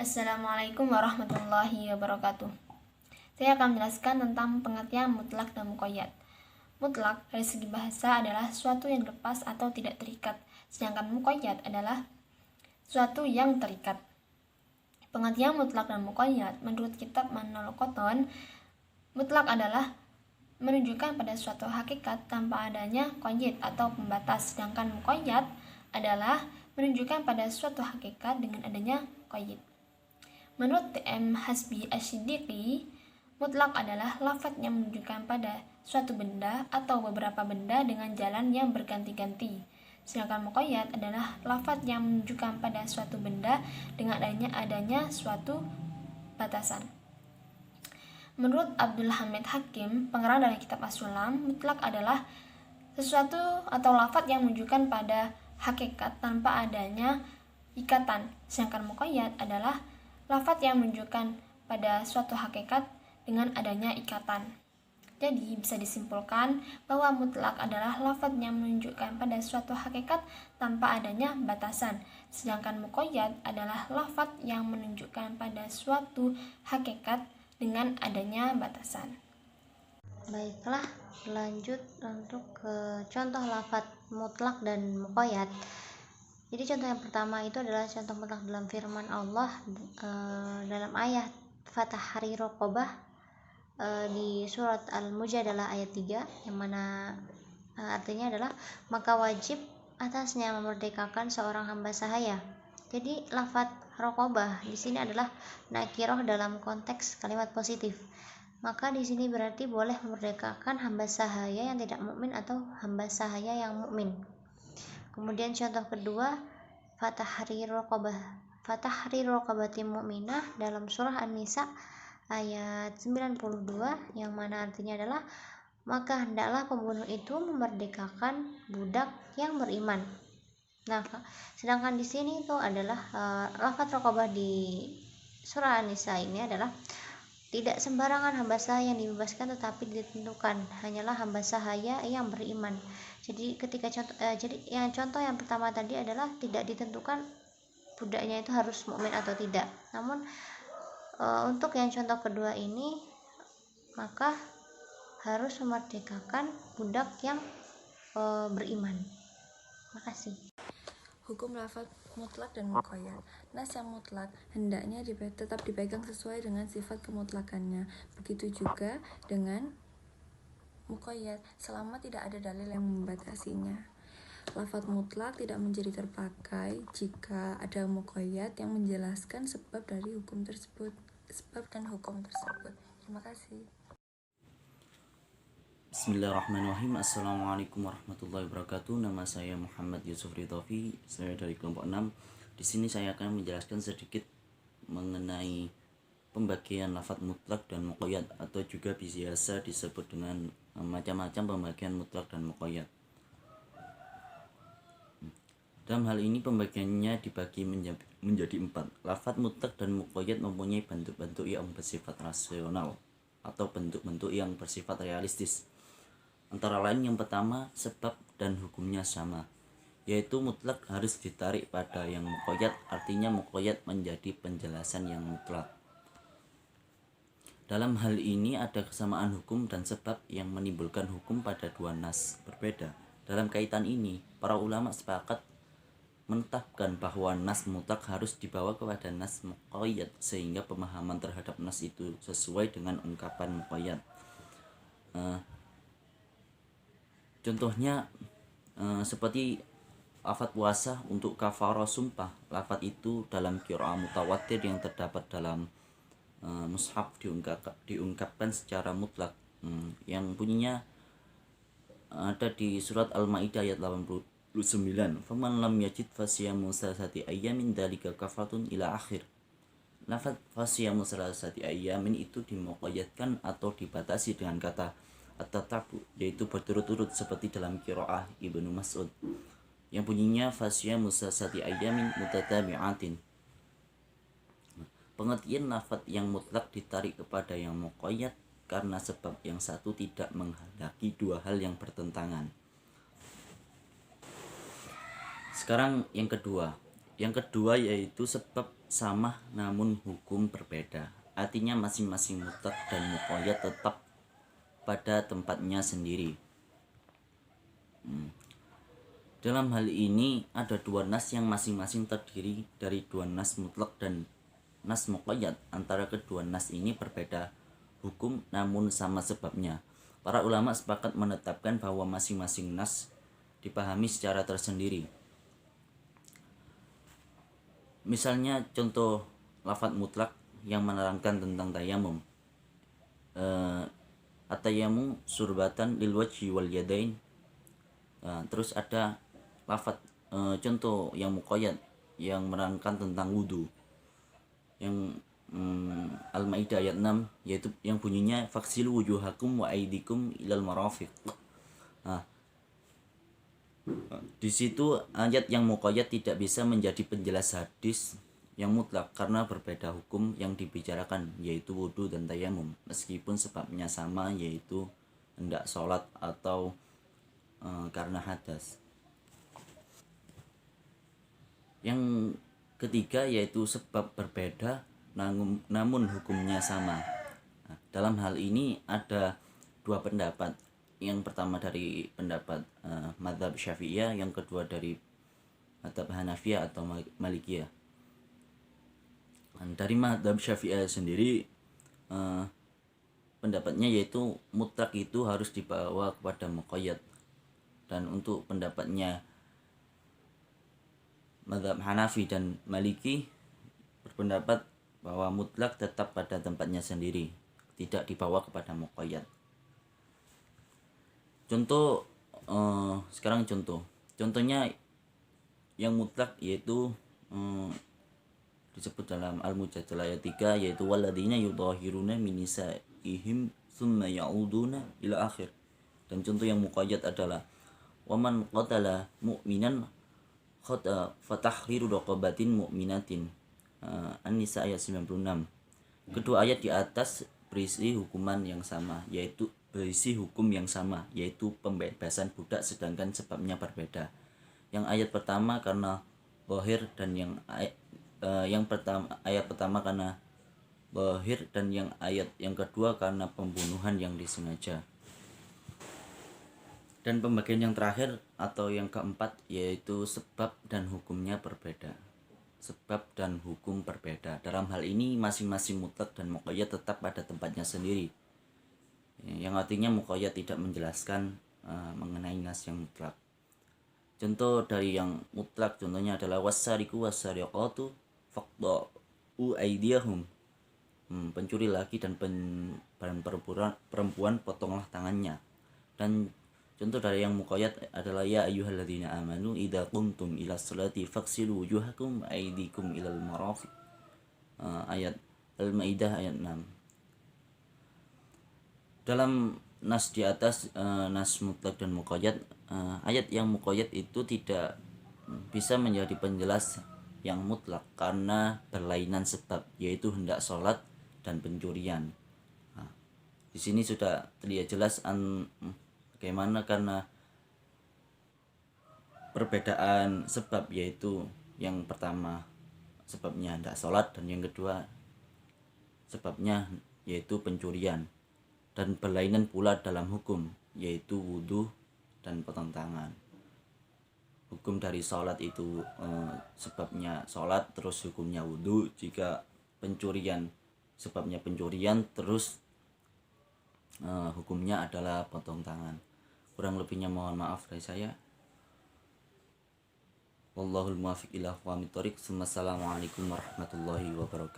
Assalamualaikum warahmatullahi wabarakatuh. Saya akan menjelaskan tentang pengertian mutlak dan muqayyad. Mutlak dari segi bahasa adalah suatu yang lepas atau tidak terikat, sedangkan muqayyad adalah suatu yang terikat. Pengertian mutlak dan muqayyad menurut kitab Manul Qoton, mutlak adalah menunjukkan pada suatu hakikat tanpa adanya qayyid atau pembatas, sedangkan muqayyad adalah menunjukkan pada suatu hakikat dengan adanya qayyid. Menurut T.M. Hasbi Asy-Siddiqi, mutlak adalah lafaz yang menunjukkan pada suatu benda atau beberapa benda dengan jalan yang berganti-ganti. Sedangkan muqayyad adalah lafaz yang menunjukkan pada suatu benda dengan adanya suatu batasan. Menurut Abdul Hamid Hakim, pengarang dari kitab As-Sulam, mutlak adalah sesuatu atau lafaz yang menunjukkan pada hakikat tanpa adanya ikatan. Sedangkan muqayyad adalah lafaz yang menunjukkan pada suatu hakikat dengan adanya ikatan. Jadi bisa disimpulkan bahwa mutlak adalah lafaz yang menunjukkan pada suatu hakikat tanpa adanya batasan, sedangkan muqayyad adalah lafaz yang menunjukkan pada suatu hakikat dengan adanya batasan. Baiklah, lanjut untuk ke contoh lafaz mutlak dan muqayyad. Jadi contoh yang pertama itu adalah contoh mutlak dalam firman Allah dalam ayat Fatahri Raqabah di surat Al-Mujadalah ayat 3, yang mana artinya adalah maka wajib atasnya memerdekakan seorang hamba sahaya. Jadi lafaz Raqabah di sini adalah nakiroh dalam konteks kalimat positif. Maka di sini berarti boleh memerdekakan hamba sahaya yang tidak mukmin atau hamba sahaya yang mukmin. Kemudian contoh kedua, Fatahri Raqabatin mu'minah dalam surah An-Nisa ayat 92, yang mana artinya adalah maka hendaklah pembunuh itu memerdekakan budak yang beriman. Nah, sedangkan di sini itu adalah lafaz raqabah di surah An-Nisa ini adalah tidak sembarangan hamba sahaya yang dibebaskan, tetapi ditentukan hanyalah hamba sahaya yang beriman. Jadi ketika contoh yang pertama tadi adalah tidak ditentukan budaknya itu harus mukmin atau tidak. Namun untuk yang contoh kedua ini maka harus memerdekakan budak yang beriman. Makasih. Hukum lafaz mutlak dan muqayyad. Nas yang mutlak hendaknya tetap dipegang sesuai dengan sifat kemutlakannya. Begitu juga dengan muqayyad selama tidak ada dalil yang membatasinya. Lafaz mutlak tidak menjadi terpakai jika ada muqayyad yang menjelaskan sebab dan hukum tersebut. Terima kasih. Bismillahirrahmanirrahim. Assalamualaikum warahmatullahi wabarakatuh. Nama saya Muhammad Yusuf Ridhofi. Saya dari kelompok 6. Di sini saya akan menjelaskan sedikit mengenai pembagian lafaz mutlak dan muqayyad, atau juga biasa disebut dengan macam-macam pembagian mutlak dan muqayyad. Dalam hal ini pembagiannya dibagi menjadi 4. Lafaz mutlak dan muqayyad mempunyai bentuk-bentuk yang bersifat rasional atau bentuk-bentuk yang bersifat realistis. Antara lain yang pertama, sebab dan hukumnya sama, yaitu mutlak harus ditarik pada yang muqayyad, artinya muqayyad menjadi penjelasan yang mutlak. Dalam hal ini ada kesamaan hukum dan sebab yang menimbulkan hukum pada dua nas berbeda. Dalam kaitan ini, para ulama sepakat menetapkan bahwa nas mutlak harus dibawa kepada nas muqayyad sehingga pemahaman terhadap nas itu sesuai dengan ungkapan muqayyad. Contohnya seperti lafaz puasa untuk kafarah sumpah. Lafaz itu dalam qiraah mutawatir yang terdapat dalam mushaf diungkapkan secara mutlak, yang bunyinya ada di surat Al-Maidah ayat 89. Faman lam yajid fasiyamu salasati ayyamin dzalika kafaratun ila akhir. Lafaz fasiyamu salasati ayyamin itu dimuqayyadkan atau dibatasi dengan kata at-tatabu, yaitu berturut-turut seperti dalam qiraah Ibnu Mas'ud yang bunyinya fasiyamu salasati ayyamin mutatabi'atin. Pengertian lafaz yang mutlak ditarik kepada yang muqayyad karena sebab yang satu tidak menghendaki dua hal yang bertentangan. Sekarang yang kedua, Yang kedua yaitu sebab sama namun hukum berbeda. Artinya masing-masing mutlak dan muqayyad tetap pada tempatnya sendiri. Dalam hal ini ada dua nas yang masing-masing terdiri dari dua nas mutlak dan nas muqayyad. Antara kedua nas ini berbeda hukum namun sama sebabnya. Para ulama sepakat menetapkan bahwa masing-masing nas dipahami secara tersendiri. Misalnya contoh lafadz mutlak yang menerangkan tentang tayamum. At-tayammum surbatan lil wajhi wal yadain. Terus ada lafadz contoh yang muqayyad yang menerangkan tentang wudu. Yang Al-Maidah ayat 6 yaitu yang bunyinya faksilu wujuhakum wa aidikum ilal marafiq. Di situ ayat yang muqayyad tidak bisa menjadi penjelas hadis yang mutlak karena berbeda hukum yang dibicarakan yaitu wudu dan tayamum meskipun sebabnya sama yaitu hendak sholat atau karena hadas. Yang ketiga yaitu sebab berbeda namun hukumnya sama. Dalam hal ini ada dua pendapat. Yang pertama dari pendapat mazhab Syafi'iyah, yang kedua dari mazhab Hanafiyah atau Malikiyah. Dari mazhab Syafi'iyah sendiri pendapatnya yaitu mutlak itu harus dibawa kepada muqayyad. Dan untuk pendapatnya mazhab Hanafi dan Maliki berpendapat bahwa mutlak tetap pada tempatnya sendiri, tidak dibawa kepada muqayyad. Contoh sekarang contohnya yang mutlak yaitu disebut dalam Al-Mujadilah ayat 3 yaitu walladzina yudhahiruna min nisaihim tsumma ya'uduna ila akhir. Dan contoh yang muqayyad adalah waman qatala mu'minan khata fatahriru raqabatin mu'minatin. An-Nisa ayat 96. Kedua ayat di atas berisi hukum yang sama yaitu pembebasan budak sedangkan sebabnya berbeda. Yang ayat pertama karena zahir dan ayat pertama karena zahir dan ayat yang kedua karena pembunuhan yang disengaja. Dan pembagian yang terakhir atau yang keempat yaitu sebab dan hukumnya berbeda. Sebab dan hukum berbeda. Dalam hal ini masing-masing mutlak dan muqayyad tetap pada tempatnya sendiri. Yang artinya muqayyad tidak menjelaskan mengenai nas yang mutlak. Contoh dari yang mutlak contohnya adalah wasariqu wasariqatu faqta'u aydiyahum. Pencuri laki dan perempuan potonglah tangannya. Dan contoh dari yang muqayyad adalah ya ayyuhalladzina amanu idza qumtum ila sholati faghsilu wujuhakum wa aydikum ilal marafiq. Ayat Al-Maidah ayat 6. Dalam nas di atas nas mutlak dan muqayyad, ayat yang muqayyad itu tidak bisa menjadi penjelas yang mutlak karena berlainan sebab yaitu hendak sholat dan pencurian. Di sini sudah terlihat jelas bagaimana karena perbedaan sebab yaitu yang pertama sebabnya hendak sholat dan yang kedua sebabnya yaitu pencurian. Dan berlainan pula dalam hukum yaitu wudu dan potong tangan. Hukum dari sholat itu sebabnya sholat terus hukumnya wudu. Jika pencurian sebabnya pencurian terus hukumnya adalah potong tangan. Kurang lebihnya mohon maaf dari saya. Wallahul muwaffiq ila aqwamit thoriq. Wassalamualaikum warahmatullahi wabarakatuh.